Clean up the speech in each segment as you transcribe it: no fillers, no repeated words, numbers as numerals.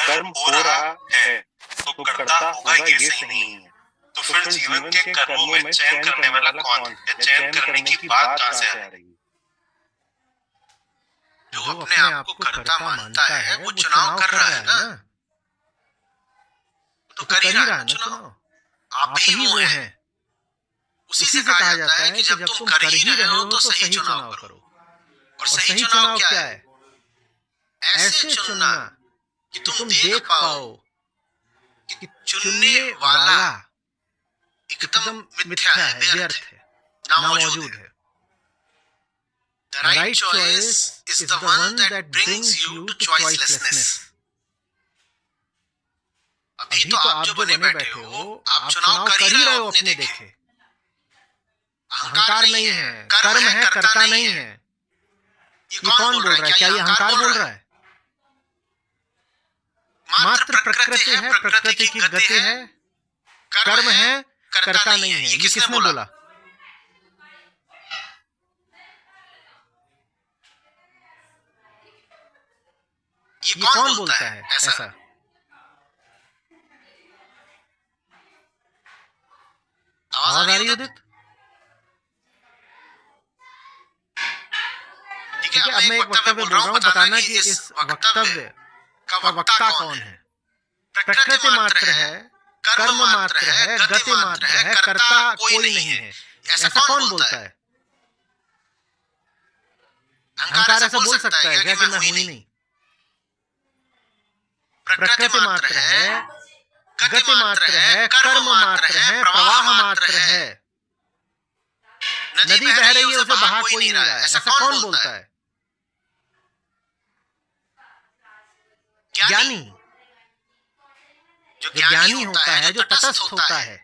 कर्म हो रहा है तो करता होगा ये सही नहीं है। तो फिर जीवन के कर्मों में चयन करने वाला कौन है? या चयन करने की बात कहाँ से आ रही है? जो अपने आप को कर्ता मानता है वो चुनाव कर रहा है ना, तो कर ही रहा है ना चुनाव। आप ही वो हैं। उसी से कहा जाता है कि जब तुम कर ही रहे हो तो सही चुनाव करो। और सही चुनाव क्या है? ऐसे चुनना कि तुम देख पाओ कि चुनने वाला एकदम मिथ्या है, व्यर्थ है, नामौजूद है। The right choice is the one that brings you to choicelessness. अभी तो आप जो बने बैठे हो, आप चुनाव कर ही रहे हो अपने देखे। अहंकार नहीं है, कर्म है, कर्ता नहीं है। ये कौन बोल रहा है? क्या ये अहंकार बोल रहा है? मात्र प्रकृति है, प्रकृति की गति है, कर्म है, कर्ता नहीं है। ये किसने बोला? ये कौन बोलता है ऐसा? आवाज आ रही है उदित? ठीक है, अब मैं एक वक्तव्य बोल रहा हूं, बताना कि इस वक्तव्य का वक्ता कौन है। प्रकृति मात्र है, कर्म मात्र है, गति मात्र है, कर्ता कोई नहीं है। ऐसा कौन बोलता है? अहंकार ऐसा बोल सकता है क्या कि मैं हूं ही नहीं? प्रकृति मात्र है, गति मात्र है, कर्म मात्र है, प्रवाह मात्र है। नदी बह रही है, उसे बहा कोई नहीं रहा है। ऐसा कौन बोलता है? ज्ञानी। जो ज्ञानी होता है, जो तटस्थ होता है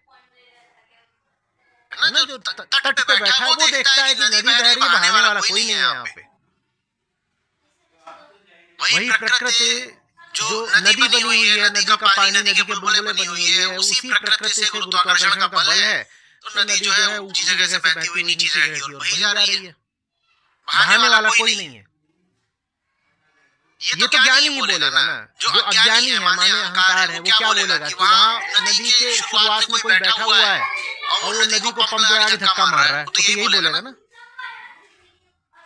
ना, जो तट पे बैठा है, वो देखता है कि नदी बह रही है, बहाने वाला कोई नहीं है यहाँ पे। वही प्रकृति जो नदी बनी हुई है, नदी का पानी, नदी के बुलबुले बनी हुई है, उसी प्रकृति से गुरुत्वाकर्षण का बल है, तो नदी जो है ऊंची जगह से बहती हुई नीची जगह की ओर बही जा रही है। बहाने वाला कोई नहीं है। ये तो ज्ञानी ही बोलेगा ना। जो अज्ञानी है, माने अहंकार है, वो क्या बोलेगा कि वहां नदी के शुरुआत में कोई बैठा हुआ है और वो नदी को पंप लगा के धक्का मार रहा है, तो यही बोलेगा ना।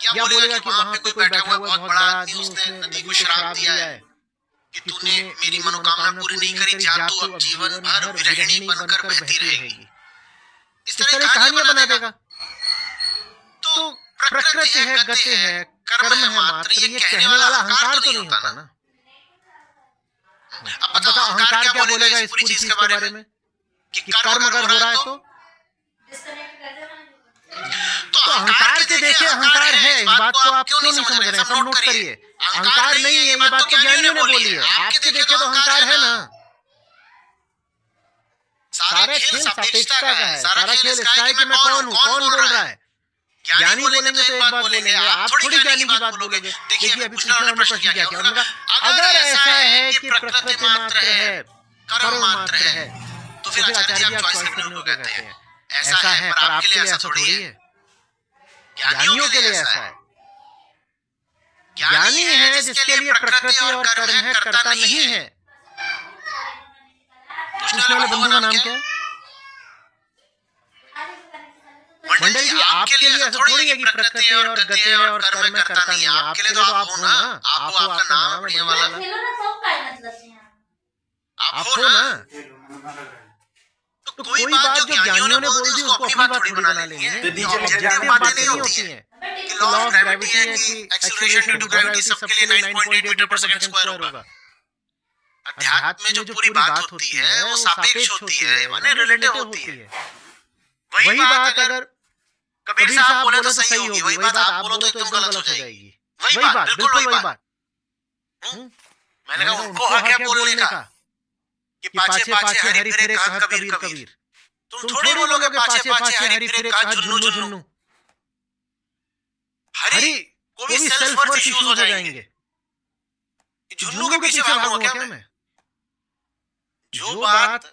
या बोलेगा कि वहां पे कोई बैठा हुआ है, बहुत बड़ा आदमी, उसने नदी को श्राप दिया है कि तूने मेरी मनोकामना पूरी नहीं करी, जा तू अब जीवन भर विरहिणी बनकर बहती रहेगी। इस तरह कहानियां बना देगा। तो प्रकृति है, गति है, कर्म है मात्र, ये कहने वाला अहंकार तो नहीं होता ना। अब बताओ अहंकार क्या बोलेगा इस पूरी चीज के बारे में कि कर्म अगर हो रहा है तो अहंकार के देखिए अहंकार है। इस बात को आप क्यों नहीं समझ रहे हैं? सब नोट करिए, अहंकार नहीं है, ये बात तो ज्ञानियों ने बोली है। आपके देखे तो अहंकार है ना। सारा खेल सापेक्षता का है, सारा खेल इसका है कि मैं कौन हूं, कौन बोल रहा है। ज्ञानी बोलेंगे तो एक बात बोलेंगे, आप थोड़ी ज्ञानी की बात बोलेंगे। देखिए अभी पिछले उन्होंने प्रश्न किया, क्या उन्होंने कहा अगर ऐसा है कि प्रकृति मात्र है, कर्म मात्र है, तो फिर आचार्य जी आप चॉइस करने को कहते हैं। ऐसा है, पर आपके लिए ऐसा थोड़ी है। ज्ञानियों के लिए ऐसा है। ज्ञानी है जिसके लिए प्रकृति और कर्म है, कर्ता नहीं है। पूछने वाले बंधु का नाम क्या है? मंडल जी, आपके लिए ऐसा थोड़ी है कि प्रकृति और गति है और कर्म है, कर्ता नहीं है। आपके लिए तो आप हो ना, आप हो, आपका नाम है वाला, आप हो ना। तो कोई बात जो ज्ञानियों ने बोल दी उसको अपनी बात थोड़ी बना लेंगे। ऑब्जेक्टिव बातें नहीं होती हैं कि लॉ ऑफ ग्रेविटी है कि एक्सीलरेशन ड्यू टू ग्रेविटी सबके लिए 9.8 मीटर पर सेकंड स्क्वायर होगा। अध्यात्म में जो पूरी बात होती है वो सापेक्ष होती है, माने रिलेटिव होती है। वही बात अगर कबीर साहब बोले तो सही होगी, वही बात आप बोलो तो एकदम गलत हो जाएगी। वही बात, बिल्कुल वही बात। मैंने कहा उनको हक है बोलने का कि पाछे पाछे हरि फिरे कहत कबीर कबीर। तुम थोड़ी बोलोगे पाछे पाछे हरि फिरे कहत झुन्नू झुन्नू। हरि को भी सेल्फ वर्थ इश्यूज हो जाएंगे। झुन्नू के पीछे भागूंगा क्या मैं? जो बात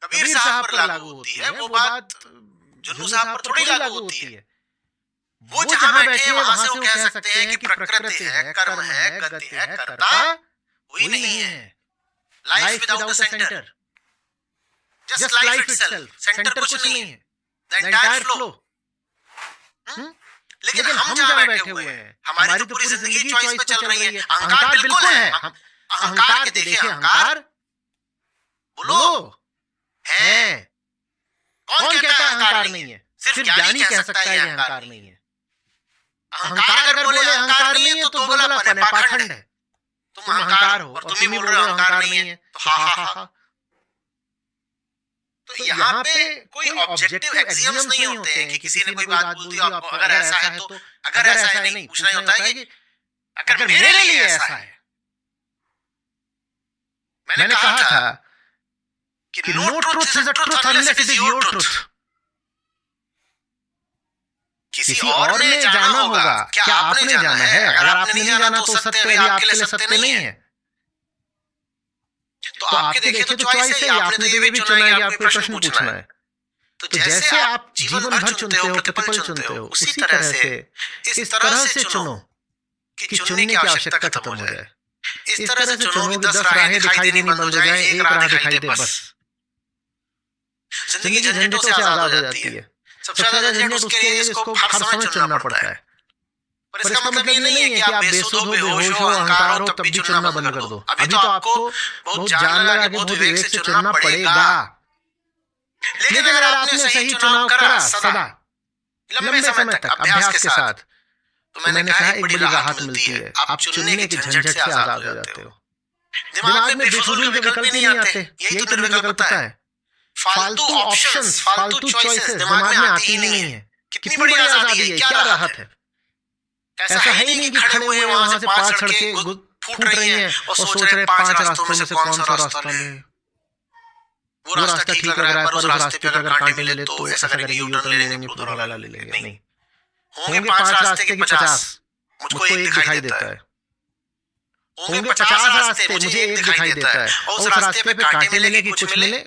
कबीर साहब पर लागू होती है वो बात झुन्नू साहब पर थोड़ी लागू होती है। वो जहां बैठे वहां से वो कह सकते हैं कि प्रकृति है, कर्म है, गति है, कर्ता कोई नहीं है। Life without a centre, just life itself, centre कुछ नहीं है, द एंटायर फ्लो। लेकिन हम जहाँ बैठे हुए हैं, हमारी तो पूरी जिंदगी चॉइस पे चल रही है। अहंकार बिल्कुल है। अहंकार के देखिए, अहंकार बोलो है। कौन कहता है अहंकार नहीं है? सिर्फ ज्ञानी कह सकता है ये अहंकार नहीं है। अहंकार अगर बोले अहंकार नहीं है तो दोगलापन है, पाखंड है। तुम अहंकार हो और तुम ही बोल रहे हो अहंकार नहीं है, तो हा हा हा। तो यहाँ पे कोई ऑब्जेक्टिव एक्सियम्स नहीं होते हैं कि किसी ने कोई बात बोल दी, अगर ऐसा है तो, अगर ऐसा है नहीं, पूछना ही होता है कि अगर मेरे लिए ऐसा है। मैंने कहा था कि no truth is a truth unless it is your truth. किसी और ने जाना होगा, क्या आपने जाना है? अगर आपने नहीं जाना तो सत्य भी आपके लिए सत्य नहीं है। तो आपके देखिए तो चॉइस है, आपने तो ये भी चुना है कि आपको प्रश्न पूछना है। तो जैसे आप जीवन भर चुनते हो, प्रतिपल चुनते हो, उसी तरह से इस तरह से चुनो कि चुनने की आवश्यकता खत्म हो जाए। इस तरह से चुनो कि 10 राहें दिखाई देनी बंद हो जाए, एक राह दिखाई दे बस। जिंदगी झंझटों से आजाद हो जाती है। सबसे ज्यादा झंझट उसके लिए जिसको हर समय चुनना पड़ता है। पर इसका मतलब ये नहीं है कि आप बेसुध हो, बेहोश हो, अहंकार हो, तब भी चुनना बंद कर दो। अभी तो आपको बहुत जान लगा के, बहुत विवेक से चुनना पड़ेगा। लेकिन अगर आपने सही चुनाव करा सदा, लंबे समय तक अभ्यास के साथ, तो मैंने कहा एक बड़ी राहत मिलती है। आप चुनने के झंझट से आजाद हो जाते हो। दिमाग में बेफिजूल के विकल्प नहीं आते, यही तो निर्विकल्पता है। फालतू ऑप्शंस, फालतू चॉइसेस दिमाग में आती ही नहीं है। कितनी बड़ी आजादी है, क्या राहत है। ऐसा है ही नहीं कि खड़े हुए वहां से 5 सड़कें फूट रही हैं और सोच रहे 5 रास्तों में से कौन सा रास्ता ले। वो रास्ता ठीक लग रहा है, पर उस रास्ते पे अगर कांटे मिले तो ऐसा करेंगे यू टर्न ले लेंगे, खुद वाला ले लेंगे। नहीं, होंगे 5 रास्ते के 50, मुझको एक दिखाई देता है। होंगे 50 रास्ते, मुझे एक दिखाई देता है। और उस रास्ते पे कांटे मिले कि कुछ मिले,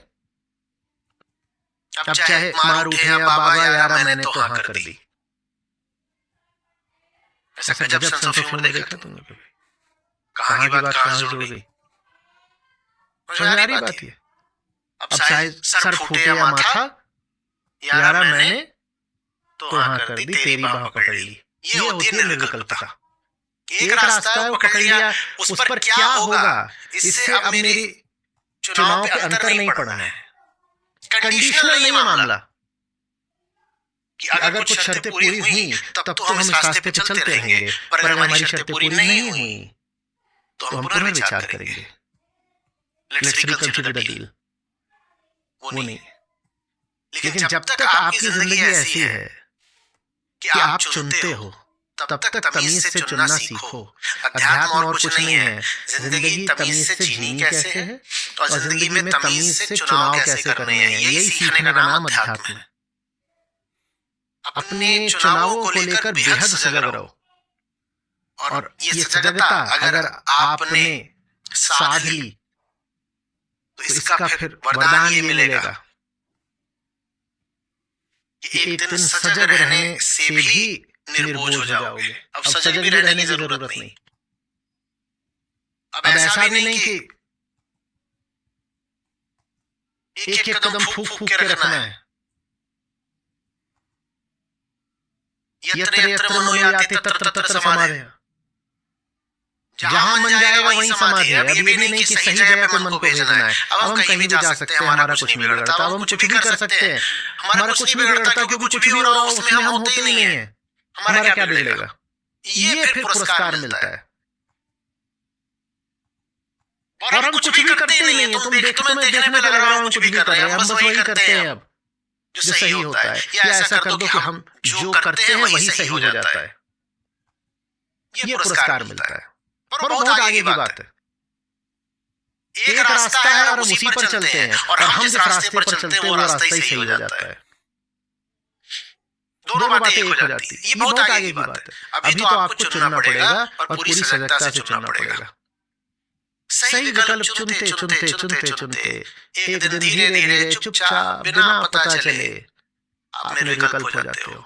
अब चाहे मार उठे या बाबा यारा मैंने तो हाँ कर दी। ऐसा जब फिल्म में देखा तुमने कभी? कहाँ की बात कहाँ से जुड़ गई? समझदारी बात है। अब चाहे सर फूटे या माथा, यारा मैंने तो हाँ कर दी, तेरी बाह पकड़ ली। ये होती है निर्विकल्पता। एक रास्ता है वो पकड़ लिया, उस पर क्या होगा इससे अब मेरी चुनाव पे अंतर नहीं पड़ना है। कंडीशनल नहीं मामला कि अगर कुछ शर्तें पूरी हुई तब तो हम इस रास्ते पे चलते रहेंगे, पर अगर हमारी शर्तें पूरी नहीं हुई तो हम पुनर्विचार करेंगे। Let's reconsider the deal. वो नहीं। लेकिन जब तक आपकी जिंदगी ऐसी है कि आप चुनते हो, तब तक तमीज से चुनना सीखो। अध्यात्म और कुछ नहीं है। जिंदगी तमीज से जीनी कैसे है और जिंदगी में तमीज से चुनाव कैसे करने हैं, यही सीखने का नाम अध्यात्म है। अपने चुनावों को लेकर बेहद सजग रहो। और ये सजगता अगर आपने साध ली तो इसका फिर वरदान ये मिलेगा कि एक दिन सजग रहने से भी निर्बोझ हो जाओगे। अब सजग भी रहने की जरूरत नहीं। अब ऐसा भी नहीं कि एक एक कदम फूक फूक के रखना है। यत्र यत्र मनोयाति तत्र तत्र समाधि। जहां मन जाएगा वहीं समाधि है। अब ये भी नहीं कि सही जगह पे मन को भेजना है। अब हम कहीं भी जा सकते हैं, हमारा कुछ नहीं बिगड़ता। अब हम कुछ भी कर सकते हैं, हमारा कुछ नहीं बिगड़ता, क्योंकि कुछ भी हो रहा हो उसमें हम होते ही नहीं है। हमारा क्या बिगड़ेगा? ये फिर पुरस्कार मिलता है। और हम कुछ भी करते ही नहीं है। तुम देखने में लग रहा है हम कुछ भी कर रहे हैं, हम बस वही करते हैं अब जो सही होता है। या ऐसा कर दो कि हम जो करते हैं वही सही हो जाता है। ये पुरस्कार मिलता है। पर बहुत आगे की बात है। एक रास्ता है और हम उसी पर चलते हैं, और हम जिस रास्ते पर चलते हैं वो रास्ता ही सही हो जाता है। दोनों बातें एक हो जाती है। ये बहुत आगे की बात है। अभी तो आपको चुनना पड़ेगा और पूरी सजगता से चुनना पड़ेगा। सही विकल्प चुनते चुनते चुनते चुनते एक दिन धीरे धीरे चुपचाप बिना पता चले आप निर्विकल्प हो जाते हो।